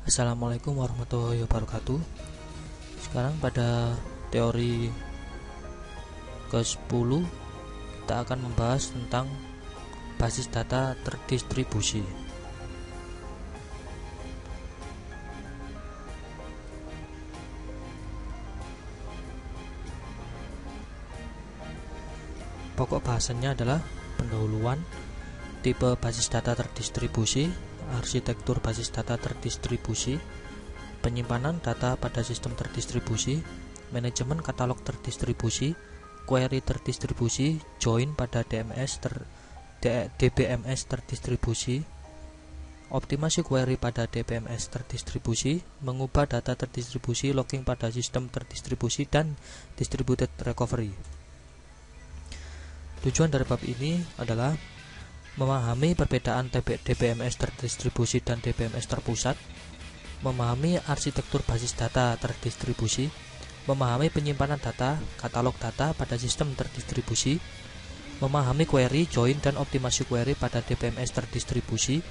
Assalamualaikum warahmatullahi wabarakatuh. Sekarang pada teori ke-10 kita akan membahas tentang basis data terdistribusi. Pokok bahasannya adalah pendahuluan, tipe basis data terdistribusi, arsitektur basis data terdistribusi, penyimpanan data pada sistem terdistribusi, manajemen katalog terdistribusi, query terdistribusi, join pada DBMS terdistribusi, optimasi query pada DBMS terdistribusi, mengubah data terdistribusi, logging pada sistem terdistribusi, dan distributed recovery. Tujuan dari bab ini adalah memahami perbedaan DBMS terdistribusi dan DBMS terpusat, memahami arsitektur basis data terdistribusi, memahami penyimpanan data, katalog data pada sistem terdistribusi, memahami query, join, dan optimasi query pada DBMS terdistribusi,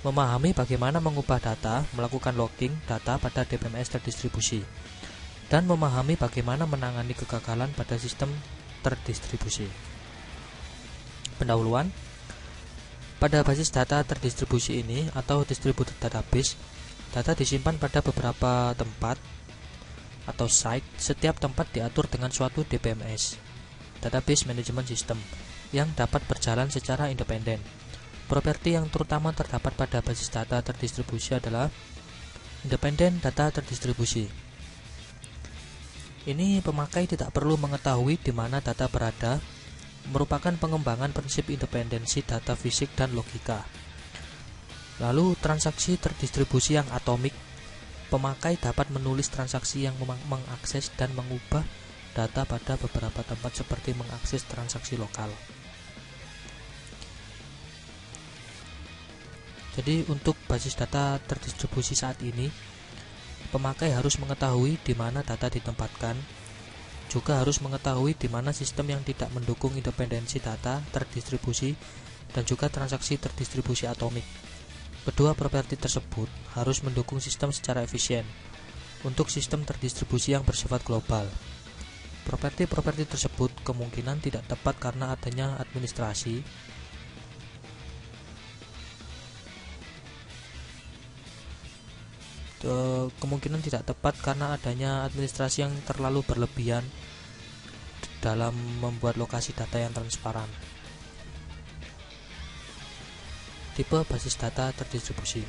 memahami bagaimana mengubah data, melakukan logging data pada DBMS terdistribusi, dan memahami bagaimana menangani kegagalan pada sistem terdistribusi. Pendahuluan. Pada basis data terdistribusi ini atau distributed database, data disimpan pada beberapa tempat atau site. Setiap tempat diatur dengan suatu DBMS, Database Management System, yang dapat berjalan secara independen. Properti yang terutama terdapat pada basis data terdistribusi adalah independent data terdistribusi. Ini pemakai tidak perlu mengetahui di mana data berada, merupakan pengembangan prinsip independensi data fisik dan logika. Lalu transaksi terdistribusi yang atomik, pemakai dapat menulis transaksi yang mengakses dan mengubah data pada beberapa tempat seperti mengakses transaksi lokal. Jadi untuk basis data terdistribusi saat ini, pemakai harus mengetahui di mana data ditempatkan, juga harus mengetahui di mana sistem yang tidak mendukung independensi data terdistribusi dan juga transaksi terdistribusi atomik. Kedua properti tersebut harus mendukung sistem secara efisien untuk sistem terdistribusi yang bersifat global. Properti-properti tersebut kemungkinan tidak tepat karena adanya administrasi yang terlalu berlebihan dalam membuat lokasi data yang transparan. Tipe basis data terdistribusi.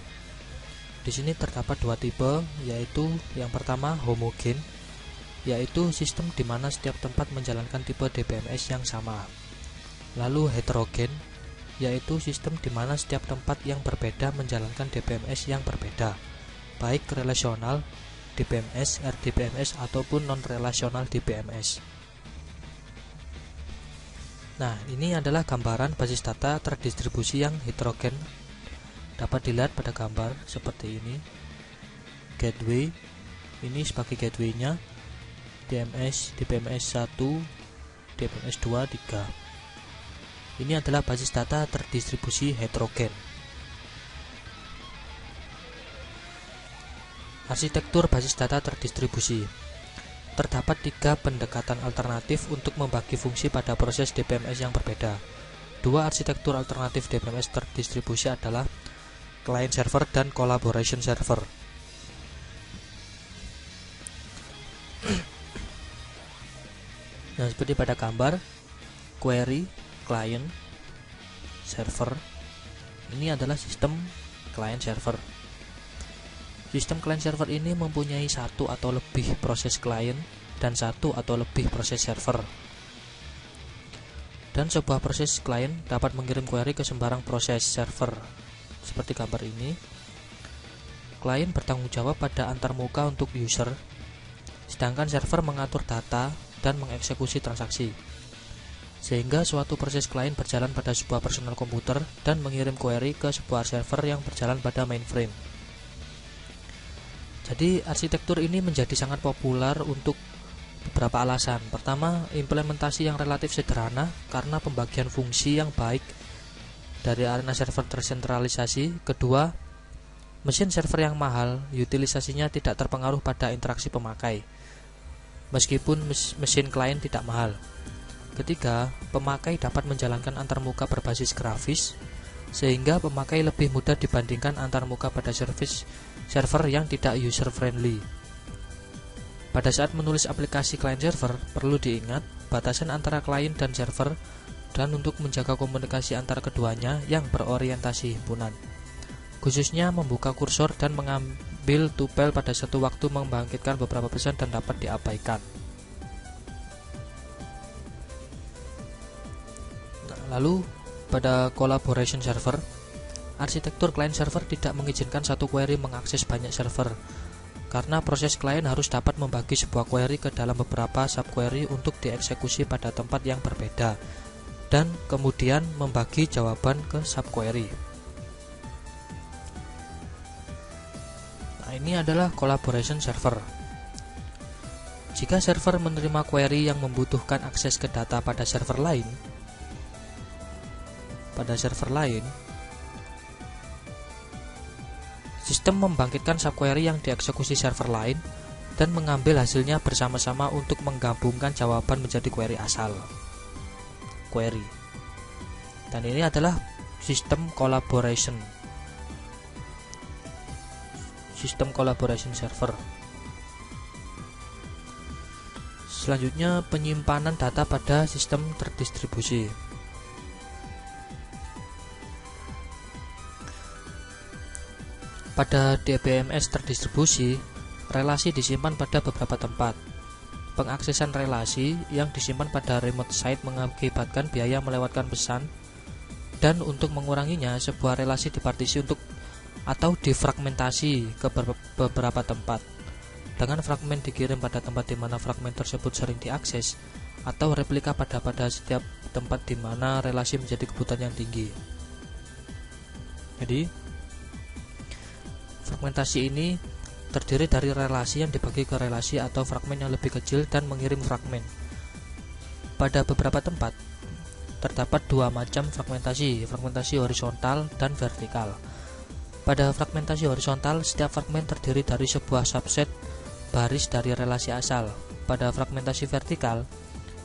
Di sini terdapat dua tipe, yaitu yang pertama homogen, yaitu sistem di mana setiap tempat menjalankan tipe DBMS yang sama. Lalu heterogen, yaitu sistem di mana setiap tempat yang berbeda menjalankan DBMS yang berbeda, baik relasional DBMS, RDBMS, ataupun non-relasional DBMS. Nah, ini adalah gambaran basis data terdistribusi yang heterogen. Dapat dilihat pada gambar seperti ini. Gateway, ini sebagai gateway-nya, DBMS 1, DBMS 2, 3. Ini adalah basis data terdistribusi heterogen. Arsitektur basis data terdistribusi. Terdapat tiga pendekatan alternatif untuk membagi fungsi pada proses DBMS yang berbeda. Dua arsitektur alternatif DBMS terdistribusi adalah client server dan collaboration server. Nah, seperti pada gambar, query, client, server. Ini adalah sistem client server. Sistem client server ini mempunyai satu atau lebih proses client dan satu atau lebih proses server. Dan sebuah proses client dapat mengirim query ke sembarang proses server. Seperti gambar ini, client bertanggung jawab pada antarmuka untuk user, sedangkan server mengatur data dan mengeksekusi transaksi. Sehingga suatu proses client berjalan pada sebuah personal komputer dan mengirim query ke sebuah server yang berjalan pada mainframe. Jadi arsitektur ini menjadi sangat populer untuk beberapa alasan. Pertama, implementasi yang relatif sederhana karena pembagian fungsi yang baik dari arena server tersentralisasi. Kedua, Mesin server yang mahal, utilisasinya tidak terpengaruh pada interaksi pemakai, meskipun mesin klien tidak mahal. Ketiga, pemakai dapat menjalankan antarmuka berbasis grafis, sehingga pemakai lebih mudah dibandingkan antarmuka pada server yang tidak user-friendly. Pada saat menulis aplikasi client server, perlu diingat batasan antara klien dan server dan untuk menjaga komunikasi antara keduanya yang berorientasi himpunan. Khususnya membuka kursor dan mengambil tupel pada satu waktu membangkitkan beberapa pesan dan dapat diabaikan. Lalu pada collaboration server, arsitektur client server tidak mengizinkan satu query mengakses banyak server, karena proses klien harus dapat membagi sebuah query ke dalam beberapa subquery untuk dieksekusi pada tempat yang berbeda, dan kemudian membagi jawaban ke subquery. Nah, ini adalah collaboration server. Jika server menerima query yang membutuhkan akses ke data pada server lain, sistem membangkitkan subquery yang dieksekusi server lain dan mengambil hasilnya bersama-sama untuk menggabungkan jawaban menjadi query asal. Dan ini adalah sistem collaboration server. Selanjutnya, penyimpanan data pada sistem terdistribusi. Pada DBMS terdistribusi, relasi disimpan pada beberapa tempat. Pengaksesan relasi yang disimpan pada remote site mengakibatkan biaya melewatkan pesan, dan untuk menguranginya, sebuah relasi dipartisi atau difragmentasi ke beberapa tempat. Dengan fragmen dikirim pada tempat di mana fragmen tersebut sering diakses, atau replika pada setiap tempat di mana relasi menjadi kebutuhan yang tinggi. Jadi, fragmentasi ini terdiri dari relasi yang dibagi ke relasi atau fragmen yang lebih kecil dan mengirim fragmen. Pada beberapa tempat, terdapat dua macam fragmentasi horizontal dan vertikal. Pada fragmentasi horizontal, setiap fragmen terdiri dari sebuah subset baris dari relasi asal. Pada fragmentasi vertikal,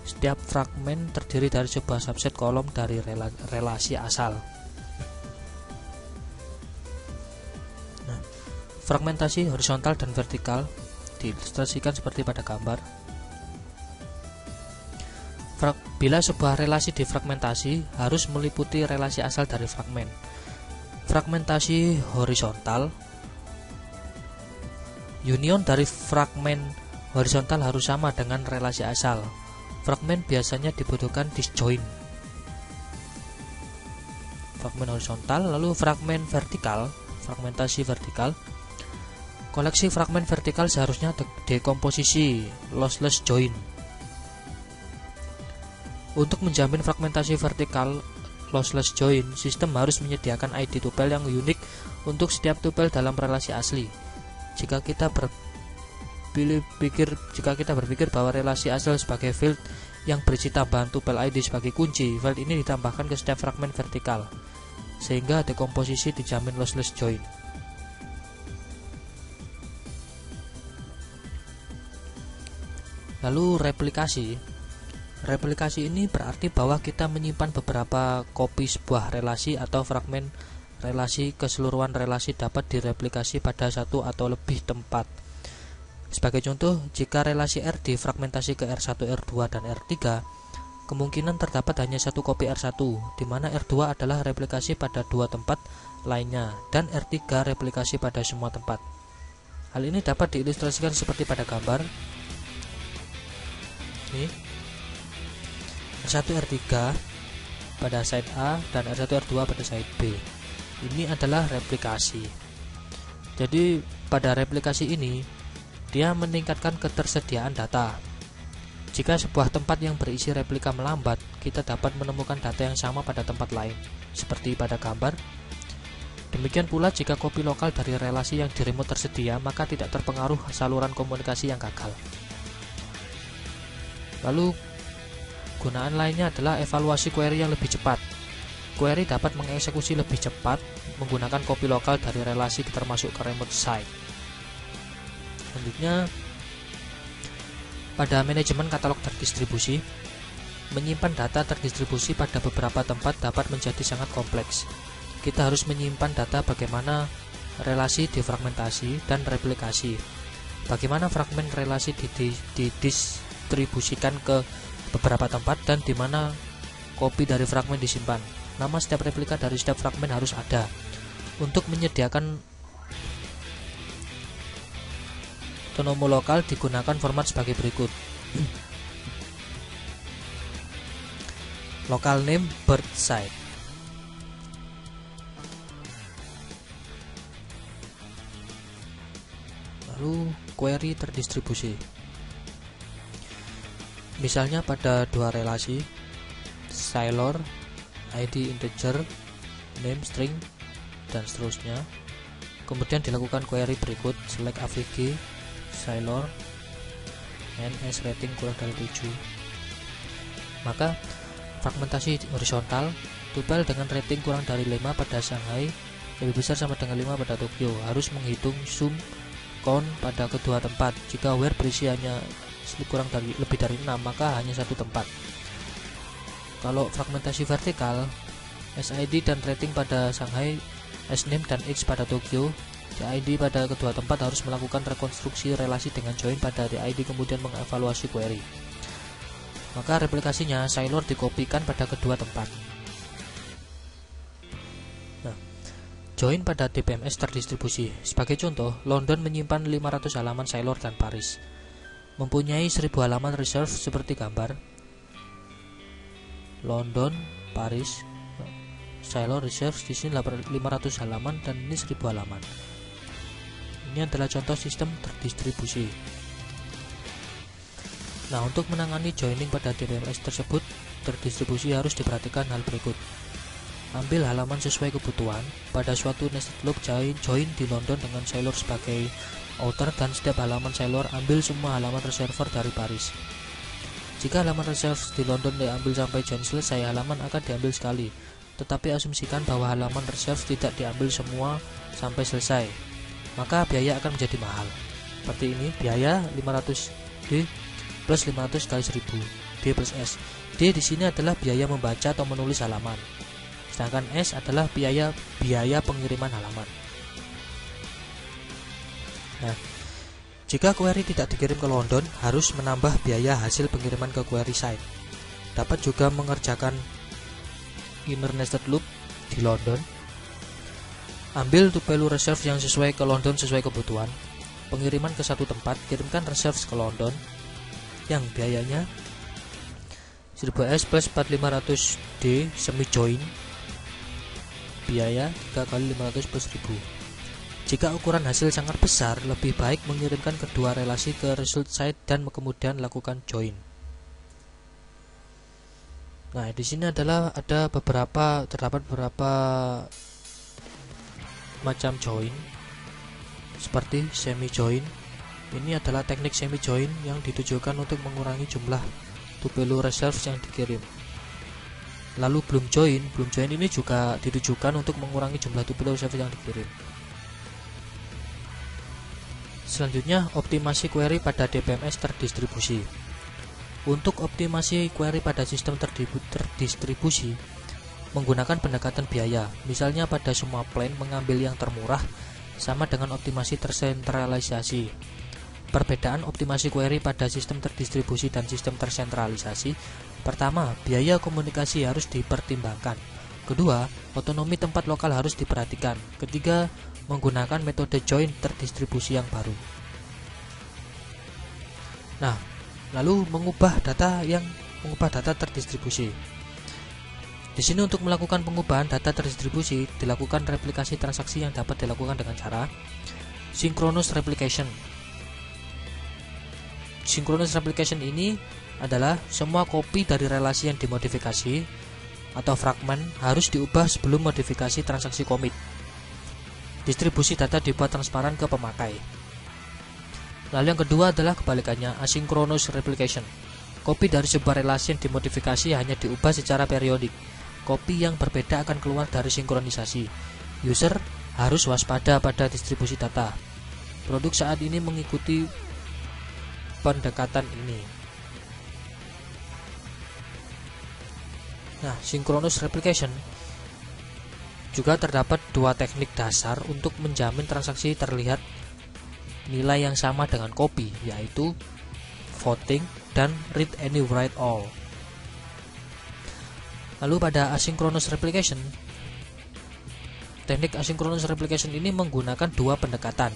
setiap fragmen terdiri dari sebuah subset kolom dari relasi asal. Fragmentasi horizontal dan vertikal diilustrasikan seperti pada gambar. Bila sebuah relasi difragmentasi, harus meliputi relasi asal dari fragmen. Fragmentasi horizontal, union dari fragmen horizontal harus sama dengan relasi asal. Fragmen biasanya dibutuhkan disjoin. Fragmen horizontal, lalu fragmentasi vertikal. Koleksi fragmen vertikal seharusnya dekomposisi, lossless join. Untuk menjamin fragmentasi vertikal lossless join, sistem harus menyediakan ID tupel yang unik untuk setiap tupel dalam relasi asli. Jika kita berpikir bahwa relasi asal sebagai field yang berisi tambahan tupel ID sebagai kunci, field ini ditambahkan ke setiap fragmen vertikal, sehingga dekomposisi dijamin lossless join. Lalu replikasi ini berarti bahwa kita menyimpan beberapa kopi sebuah relasi atau fragmen relasi. Keseluruhan relasi dapat direplikasi pada satu atau lebih tempat. Sebagai contoh, jika relasi R difragmentasi ke R1, R2, dan R3, kemungkinan terdapat hanya satu kopi R1, di mana R2 adalah replikasi pada dua tempat lainnya, dan R3 replikasi pada semua tempat. Hal ini dapat diilustrasikan seperti pada gambar. R1 R3 pada side A dan R1 R2 pada side B. Ini adalah replikasi. Jadi pada replikasi ini dia meningkatkan ketersediaan data. Jika sebuah tempat yang berisi replika melambat, kita dapat menemukan data yang sama pada tempat lain, seperti pada gambar. Demikian pula jika kopi lokal dari relasi yang di remote tersedia, maka tidak terpengaruh saluran komunikasi yang gagal. Lalu gunaan lainnya adalah evaluasi query yang lebih cepat. Query dapat mengeksekusi lebih cepat menggunakan copy lokal dari relasi termasuk ke remote site. Selanjutnya, pada manajemen katalog terdistribusi, menyimpan data terdistribusi pada beberapa tempat dapat menjadi sangat kompleks. Kita harus menyimpan data bagaimana relasi difragmentasi dan replikasi, bagaimana fragmen relasi didistribusikan ke beberapa tempat, dan di mana copy dari fragmen disimpan. Nama setiap replika dari setiap fragmen harus ada. Untuk menyediakan otonomo lokal digunakan format sebagai berikut. Local name birth site. Lalu query terdistribusi. Misalnya pada dua relasi, Sailor, ID integer, name string, dan seterusnya. Kemudian dilakukan query berikut, select AVG, Sailor, NS rating kurang dari 7. Maka fragmentasi horizontal, tupel dengan rating kurang dari 5 pada Shanghai lebih besar sama dengan 5 pada Tokyo, harus menghitung sum count pada kedua tempat. Jika where berisi hanya lebih dari 6, maka hanya satu tempat. Kalau fragmentasi vertikal, SID dan rating pada Shanghai, SNAME dan X pada Tokyo, ID pada kedua tempat harus melakukan rekonstruksi relasi dengan join pada ID kemudian mengevaluasi query. Maka replikasinya Sailor dikopikan pada kedua tempat. Nah, join pada DBMS terdistribusi. Sebagai contoh, London menyimpan 500 halaman Sailor dan Paris, mempunyai 1000 halaman reserve seperti gambar. London, Paris, Sailor reserve di sini 500 halaman dan ini 1000 halaman. Ini adalah contoh sistem terdistribusi. Nah, untuk menangani joining pada DBMS tersebut terdistribusi harus diperhatikan hal berikut. Ambil halaman sesuai kebutuhan. Pada suatu nested loop join di London dengan Sailor sebagai outer, dan setiap halaman Sailor ambil semua halaman reservoir dari Paris. Jika halaman reserve di London diambil sampai join selesai, halaman akan diambil sekali. Tetapi asumsikan bahwa halaman reserve tidak diambil semua sampai selesai, maka biaya akan menjadi mahal. Seperti ini, biaya 500D plus 500 kali 1000, D plus S. D di sini adalah biaya membaca atau menulis halaman, sedangkan S adalah biaya pengiriman halaman. Nah, jika query tidak dikirim ke London, harus menambah biaya hasil pengiriman ke query site. Dapat juga mengerjakan inner nested loop di London. Ambil tupelu reserve yang sesuai ke London sesuai kebutuhan. Pengiriman ke satu tempat, kirimkan reserve ke London yang biayanya 1000S plus 4500D semi join, biaya 3 kali 500 plus 1000. Jika ukuran hasil sangat besar, lebih baik mengirimkan kedua relasi ke result site dan kemudian lakukan join. Nah, di sini terdapat beberapa macam join, seperti semi join. Ini adalah teknik semi join yang ditujukan untuk mengurangi jumlah tupelu reserve yang dikirim. Lalu bloom join ini juga ditujukan untuk mengurangi jumlah tupelu reserve yang dikirim. Selanjutnya, optimasi query pada DBMS terdistribusi. Untuk optimasi query pada sistem terdistribusi menggunakan pendekatan biaya. Misalnya pada semua plan mengambil yang termurah sama dengan optimasi tersentralisasi. Perbedaan optimasi query pada sistem terdistribusi dan sistem tersentralisasi: pertama, biaya komunikasi harus dipertimbangkan. Kedua, otonomi tempat lokal harus diperhatikan. Ketiga, menggunakan metode join terdistribusi yang baru. Nah, lalu mengubah data terdistribusi. Di sini untuk melakukan pengubahan data terdistribusi dilakukan replikasi transaksi yang dapat dilakukan dengan cara synchronous replication. Synchronous replication ini adalah semua copy dari relasi yang dimodifikasi atau fragmen harus diubah sebelum modifikasi transaksi commit. Distribusi data dibuat transparan ke pemakai. Lalu yang kedua adalah kebalikannya, asynchronous replication. Copy dari sebuah relasi yang dimodifikasi hanya diubah secara periodik. Kopi yang berbeda akan keluar dari sinkronisasi. User harus waspada pada distribusi data. Produk saat ini mengikuti pendekatan ini. Nah, synchronous replication juga terdapat dua teknik dasar untuk menjamin transaksi terlihat nilai yang sama dengan copy, yaitu voting dan read any write all. Lalu pada asynchronous replication, teknik asynchronous replication ini menggunakan dua pendekatan,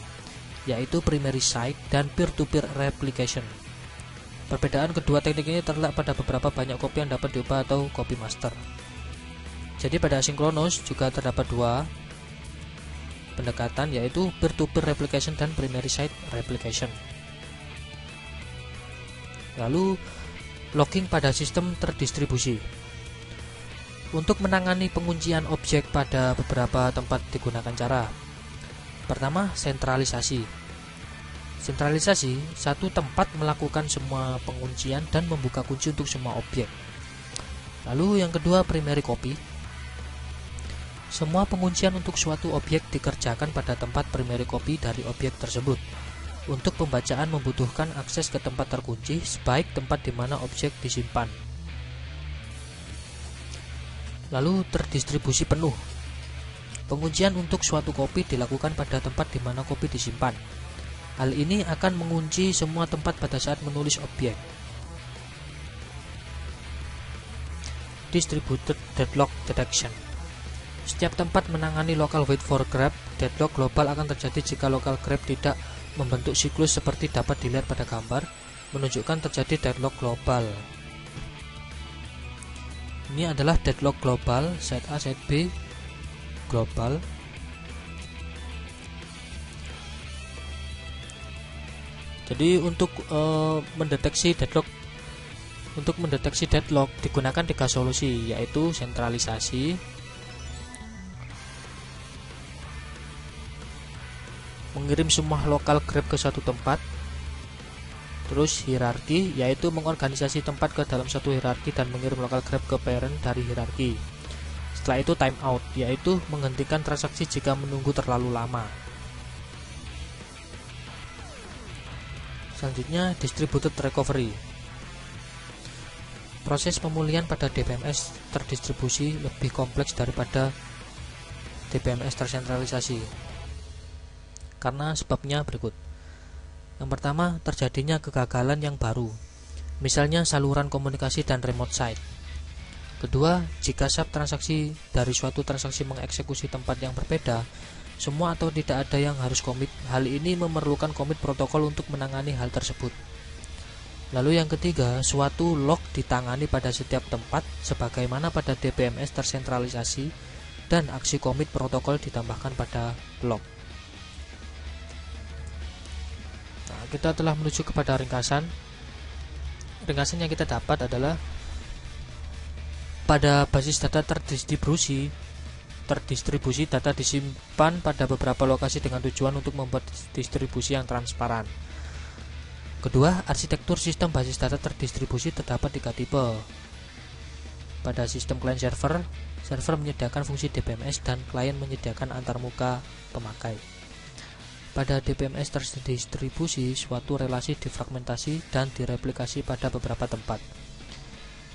yaitu primary side dan peer-to-peer replication. Perbedaan kedua teknik ini terletak pada beberapa banyak kopi yang dapat diubah atau copy master. Jadi pada asynchronous juga terdapat dua pendekatan, yaitu peer-to-peer replication dan primary side replication. Lalu locking pada sistem terdistribusi. Untuk menangani penguncian objek pada beberapa tempat digunakan cara. Pertama, sentralisasi. Sentralisasi, satu tempat melakukan semua penguncian dan membuka kunci untuk semua objek. Lalu yang kedua, primary copy. Semua penguncian untuk suatu objek dikerjakan pada tempat primary copy dari objek tersebut. Untuk pembacaan membutuhkan akses ke tempat terkunci, sebaik tempat di mana objek disimpan. Lalu terdistribusi penuh. Penguncian untuk suatu kopi dilakukan pada tempat di mana kopi disimpan. Hal ini akan mengunci semua tempat pada saat menulis objek. Distributed deadlock detection. Setiap tempat menangani local wait for grab. Deadlock global akan terjadi jika local grab tidak membentuk siklus seperti dapat dilihat pada gambar, menunjukkan terjadi deadlock global. Ini adalah deadlock global, set A, set B, global. Jadi untuk mendeteksi deadlock digunakan tiga solusi, yaitu sentralisasi, mengirim semua local grab ke satu tempat, terus hierarki, yaitu mengorganisasi tempat ke dalam satu hierarki dan mengirim local grab ke parent dari hierarki. Setelah itu timeout, yaitu menghentikan transaksi jika menunggu terlalu lama. Selanjutnya, distributed recovery. Proses pemulihan pada DBMS terdistribusi lebih kompleks daripada DBMS tersentralisasi. Karena sebabnya berikut. Yang pertama, terjadinya kegagalan yang baru, misalnya saluran komunikasi dan remote site. Kedua, jika subtransaksi dari suatu transaksi mengeksekusi tempat yang berbeda, semua atau tidak ada yang harus commit. Hal ini memerlukan commit protokol untuk menangani hal tersebut. Lalu yang ketiga, suatu lock ditangani pada setiap tempat sebagaimana pada DBMS tersentralisasi dan aksi commit protokol ditambahkan pada lock. Nah, kita telah menuju kepada ringkasan. Ringkasan yang kita dapat adalah pada basis data terdistribusi data disimpan pada beberapa lokasi dengan tujuan untuk membuat distribusi yang transparan. Kedua, arsitektur sistem basis data terdistribusi terdapat 3 tipe. Pada sistem client server, server menyediakan fungsi DBMS dan klien menyediakan antarmuka pemakai. Pada DBMS terdistribusi, suatu relasi difragmentasi dan direplikasi pada beberapa tempat.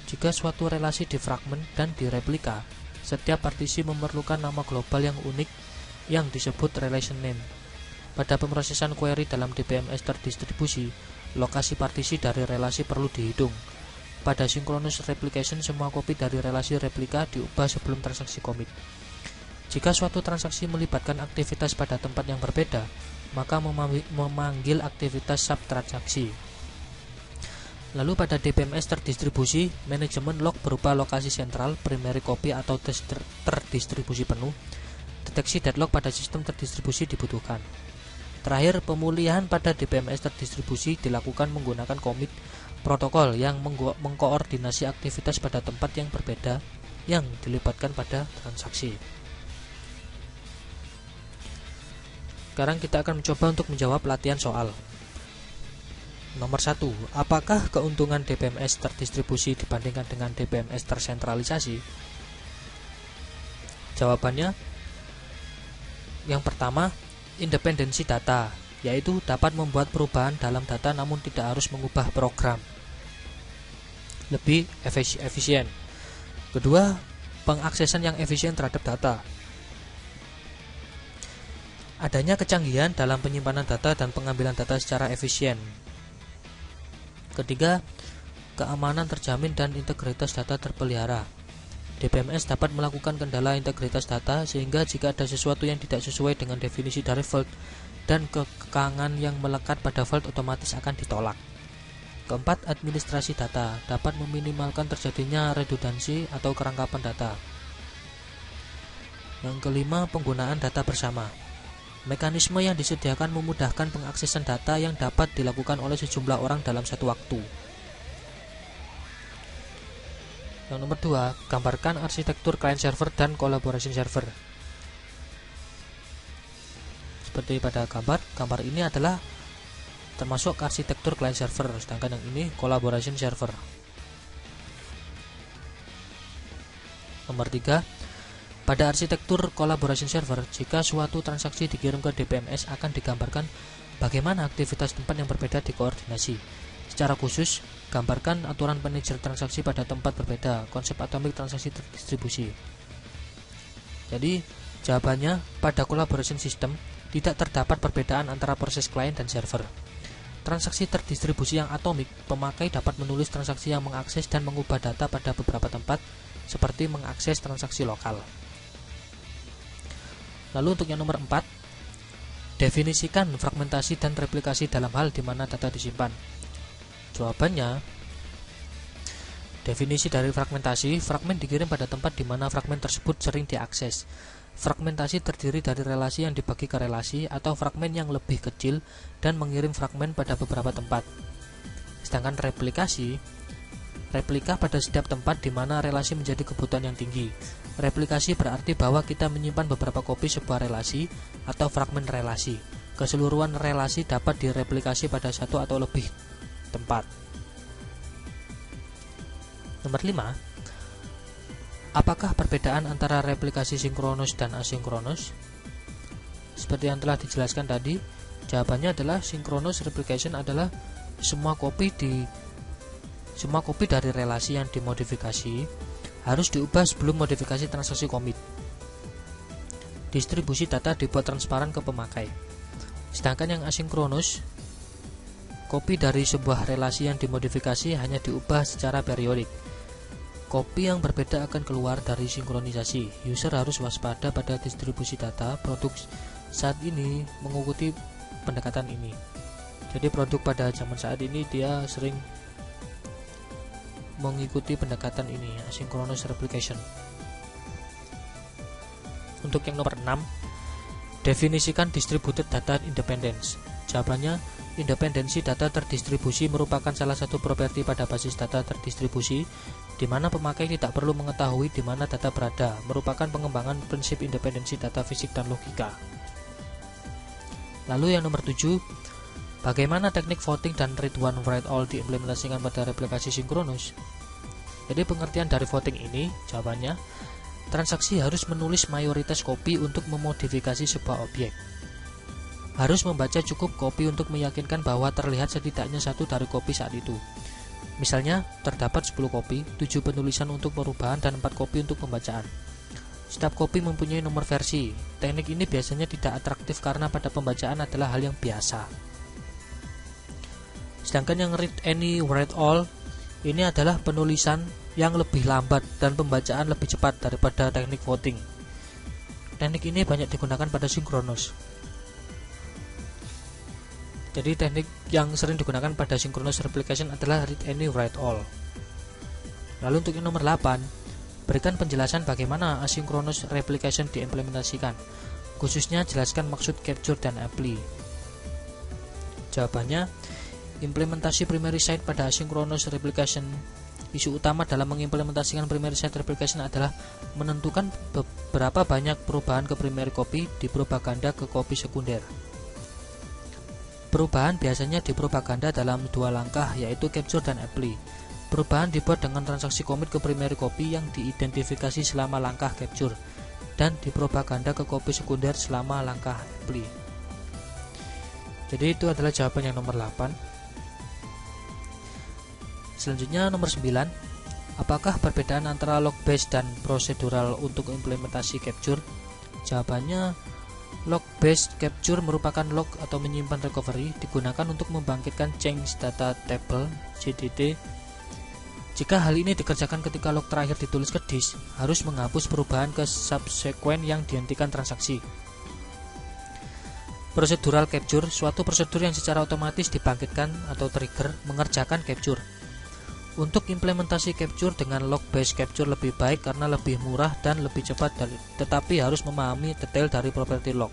Jika suatu relasi difragmen dan direplika, setiap partisi memerlukan nama global yang unik yang disebut relation name. Pada pemrosesan query dalam DBMS terdistribusi, lokasi partisi dari relasi perlu dihitung. Pada synchronous replication, semua kopi dari relasi replika diubah sebelum transaksi commit. Jika suatu transaksi melibatkan aktivitas pada tempat yang berbeda, maka memanggil aktivitas subtransaksi. Lalu pada DBMS terdistribusi, manajemen log berupa lokasi sentral, primary copy atau terdistribusi penuh. Deteksi deadlock pada sistem terdistribusi dibutuhkan. Terakhir, pemulihan pada DBMS terdistribusi dilakukan menggunakan commit protokol yang mengkoordinasi aktivitas pada tempat yang berbeda yang dilibatkan pada transaksi. Sekarang kita akan mencoba untuk menjawab latihan soal. Nomor 1. Apakah keuntungan DBMS terdistribusi dibandingkan dengan DBMS tersentralisasi? Jawabannya yang pertama, independensi data, yaitu dapat membuat perubahan dalam data namun tidak harus mengubah program. Lebih efisien. Kedua, pengaksesan yang efisien terhadap data. Adanya kecanggihan dalam penyimpanan data dan pengambilan data secara efisien. Ketiga, keamanan terjamin dan integritas data terpelihara. DBMS dapat melakukan kendala integritas data sehingga jika ada sesuatu yang tidak sesuai dengan definisi dari vault dan kekangan yang melekat pada vault otomatis akan ditolak. Keempat, administrasi data dapat meminimalkan terjadinya redundansi atau kerangkapan data. Yang kelima, penggunaan data bersama. Mekanisme yang disediakan memudahkan pengaksesan data yang dapat dilakukan oleh sejumlah orang dalam satu waktu. Yang nomor 2, gambarkan arsitektur client server dan collaboration server. Seperti pada gambar ini adalah termasuk arsitektur client server, sedangkan yang ini collaboration server. Nomor 3, pada arsitektur collaboration server, jika suatu transaksi dikirim ke DBMS akan digambarkan bagaimana aktivitas tempat yang berbeda dikoordinasi. Secara khusus, gambarkan aturan manajer transaksi pada tempat berbeda, konsep atomik transaksi terdistribusi. Jadi, jawabannya pada collaboration system tidak terdapat perbedaan antara proses client dan server. Transaksi terdistribusi yang atomik, pemakai dapat menulis transaksi yang mengakses dan mengubah data pada beberapa tempat, seperti mengakses transaksi lokal. Lalu untuk yang nomor 4, definisikan fragmentasi dan replikasi dalam hal di mana data disimpan. Jawabannya, definisi dari fragmentasi, fragmen dikirim pada tempat di mana fragmen tersebut sering diakses. Fragmentasi terdiri dari relasi yang dibagi ke relasi atau fragmen yang lebih kecil dan mengirim fragmen pada beberapa tempat. Sedangkan replikasi, replika pada setiap tempat di mana relasi menjadi kebutuhan yang tinggi. Replikasi berarti bahwa kita menyimpan beberapa kopi sebuah relasi atau fragmen relasi. Keseluruhan relasi dapat direplikasi pada satu atau lebih tempat. Nomor 5, apakah perbedaan antara replikasi sinkronus dan asinkronus? Seperti yang telah dijelaskan tadi, jawabannya adalah sinkronus replication adalah semua kopi dari relasi yang dimodifikasi harus diubah sebelum modifikasi transaksi commit. Distribusi data dibuat transparan ke pemakai. Sedangkan yang asinkronus, kopi dari sebuah relasi yang dimodifikasi hanya diubah secara periodik. Kopi yang berbeda akan keluar dari sinkronisasi. User harus waspada pada distribusi data produk saat ini mengikuti pendekatan ini. Jadi produk pada zaman saat ini dia sering mengikuti pendekatan ini, asynchronous replication. Untuk yang nomor 6, definisikan distributed data independence. Jawabannya, independensi data terdistribusi merupakan salah satu properti pada basis data terdistribusi di mana pemakai tidak perlu mengetahui di mana data berada, merupakan pengembangan prinsip independensi data fisik dan logika. Lalu yang nomor 7, bagaimana teknik voting dan read one write all diimplementasikan pada replikasi sinkronus? Jadi pengertian dari voting ini, jawabannya, transaksi harus menulis mayoritas kopi untuk memodifikasi sebuah objek. Harus membaca cukup kopi untuk meyakinkan bahwa terlihat setidaknya satu dari kopi saat itu. Misalnya, terdapat 10 kopi, 7 penulisan untuk perubahan dan 4 kopi untuk pembacaan. Setiap kopi mempunyai nomor versi. Teknik ini biasanya tidak atraktif karena pada pembacaan adalah hal yang biasa. Sedangkan yang read any write all ini adalah penulisan yang lebih lambat dan pembacaan lebih cepat daripada teknik voting. Teknik ini banyak digunakan pada sinkronus. Jadi teknik yang sering digunakan pada synchronous replication adalah read any write all. Lalu untuk yang nomor 8, berikan penjelasan bagaimana asynchronous replication diimplementasikan. Khususnya jelaskan maksud capture dan apply. Jawabannya, implementasi primary site pada asynchronous replication. Isu utama dalam mengimplementasikan primary site replication adalah menentukan beberapa banyak perubahan ke primary copy dipropaganda ke copy sekunder. Perubahan biasanya dipropaganda dalam 2 langkah, yaitu capture dan apply. Perubahan dibuat dengan transaksi commit ke primary copy yang diidentifikasi selama langkah capture. dan dipropaganda ke kopi sekunder selama langkah apply. Jadi itu adalah jawaban yang nomor 8. Selanjutnya nomor 9. Apakah perbedaan antara log based dan prosedural untuk implementasi capture? Jawabannya, log based capture merupakan log atau menyimpan recovery digunakan untuk membangkitkan change data table (CDT). Jika hal ini dikerjakan ketika log terakhir ditulis ke disk, harus menghapus perubahan ke subsequent yang dihentikan transaksi. Procedural capture, suatu prosedur yang secara otomatis dibangkitkan atau trigger mengerjakan capture. Untuk implementasi capture dengan log based capture lebih baik karena lebih murah dan lebih cepat, tetapi harus memahami detail dari property log.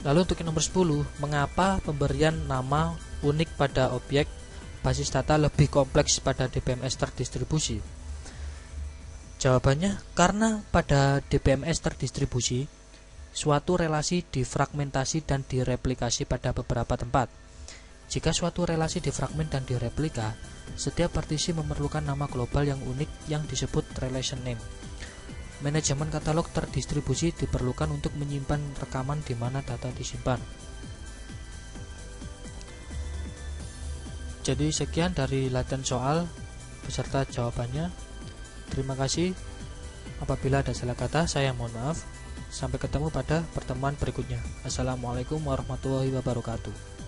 Lalu untuk yang nomor 10, mengapa pemberian nama unik pada objek basis data lebih kompleks pada DBMS terdistribusi? Jawabannya, karena pada DBMS terdistribusi, suatu relasi difragmentasi dan direplikasi pada beberapa tempat. Jika suatu relasi difragmen dan direplika, setiap partisi memerlukan nama global yang unik yang disebut relation name. Manajemen katalog terdistribusi diperlukan untuk menyimpan rekaman di mana data disimpan. Jadi sekian dari latihan soal beserta jawabannya. Terima kasih. Apabila ada salah kata, saya mohon maaf. Sampai ketemu pada pertemuan berikutnya. Assalamualaikum warahmatullahi wabarakatuh.